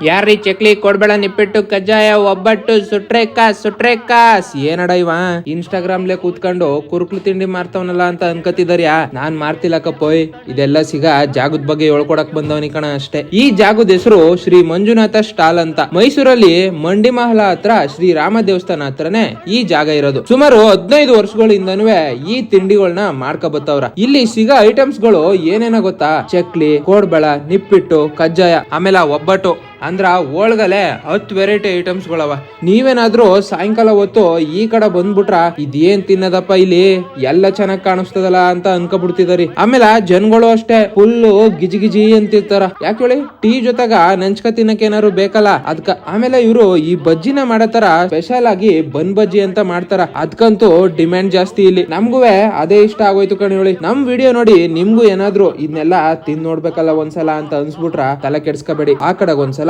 ಯಾರ್ರೀ ಚಕ್ಲಿ ಕೊಡ್ಬೇಡ ನಿಪ್ಪಿಟ್ಟು ಕಜ್ಜಾಯ ಒಬ್ಬಟ್ಟು ಸುಟ್ರೆ ಕಾಸ್ ಏನಡ ಇವ ಇನ್ಸ್ಟಾಗ್ರಾಮ್ ಲೇ ಕೂತ್ಕೊಂಡು ಕುರುಕ್ಲು ತಿಂಡಿ ಮಾರ್ತವನಲ್ಲ ಅಂತ ಅನ್ಕತಿದಾರ್ಯಾ. ನಾನ್ ಮಾರ್ತಿಲ್ಲಕಪ್ಪೋಯ್, ಇದೆಲ್ಲ ಸಿಗ ಜಾಗದ ಬಗ್ಗೆ ಹೇಳ್ಕೊಡಕ್ ಬಂದವನಿ ಕಣ ಅಷ್ಟೇ. ಈ ಜಾಗದ ಹೆಸರು ಶ್ರೀ ಮಂಜುನಾಥ ಸ್ಟಾಲ್ ಅಂತ. ಮೈಸೂರಲ್ಲಿ ಮಂಡಿ ಮಹಲ ಹತ್ರ ಶ್ರೀ ರಾಮ ದೇವಸ್ಥಾನ ಹತ್ರನೇ ಈ ಜಾಗ ಇರೋದು. ಸುಮಾರು 15 ವರ್ಷಗಳಿಂದನೂ ಈ ತಿಂಡಿಗಳನ್ನ ಮಾಡ್ಕೊ ಬತ್ತವ್ರ. ಇಲ್ಲಿ ಸಿಗೋ ಐಟಮ್ಸ್ ಗಳು ಏನೇನ ಗೊತ್ತಾ? ಚಕ್ಲಿ, ಕೋಡ್ಬಳ, ನಿಪ್ಪಿಟ್ಟು, ಕಜ್ಜಾಯ, ಆಮೇಲೆ ಒಬ್ಬಟ್ಟು ಅಂದ್ರ ಹೋಳ್ಗಲೆ 10 ವೆರೈಟಿ ಐಟಮ್ಸ್ ಗಳವ. ನೀವೇನಾದ್ರೂ ಸಾಯಂಕಾಲ ಹೊತ್ತು ಈ ಕಡೆ ಬಂದ್ಬಿಟ್ರ ಇದೇನ್ ತಿನ್ನದಪ್ಪ ಇಲ್ಲಿ ಎಲ್ಲ ಚೆನ್ನಾಗ್ ಕಾಣಿಸ್ತದಲ್ಲ ಅಂತ ಅನ್ಕೊಬಿಡ್ತಿದಾರಿ. ಆಮೇಲೆ ಜನಗಳು ಅಷ್ಟೇ ಫುಲ್ಲು ಗಿಜಿ ಅಂತಿರ್ತಾರ. ಯಾಕೆ ಹೇಳಿ, ಟೀ ಜೊತೆಗ ನೆಂಚ್ಕ ತಿನ್ನಕ್ ಏನಾರು ಬೇಕಲ್ಲ ಅದ್ಕ. ಆಮೇಲೆ ಇವ್ರು ಈ ಬಜ್ಜಿನ ಮಾಡತಾರ ಸ್ಪೆಷಲ್ ಆಗಿ ಬನ್ ಬಜ್ಜಿ ಅಂತ ಮಾಡ್ತಾರ. ಅದ್ಕಂತೂ ಡಿಮ್ಯಾಂಡ್ ಜಾಸ್ತಿ ಇಲ್ಲಿ. ನಮ್ಗುವೆ ಅದೇ ಇಷ್ಟ ಆಗೋಯ್ತು ಕಣಿ ಹೇಳಿ. ನಮ್ ವಿಡಿಯೋ ನೋಡಿ ನಿಮ್ಗೂ ಏನಾದ್ರು ಇದನ್ನೆಲ್ಲ ತಿಂದ್ ನೋಡ್ಬೇಕಲ್ಲ ಒಂದ್ಸಲ ಅಂತ ಅನ್ಸ್ಬಿಟ್ರ ತಲೆ ಕೆಡ್ಸ್ಕೋಬೇಡಿ. ಆ ಕಡೆಗ್ ಒಂದ್ಸಲ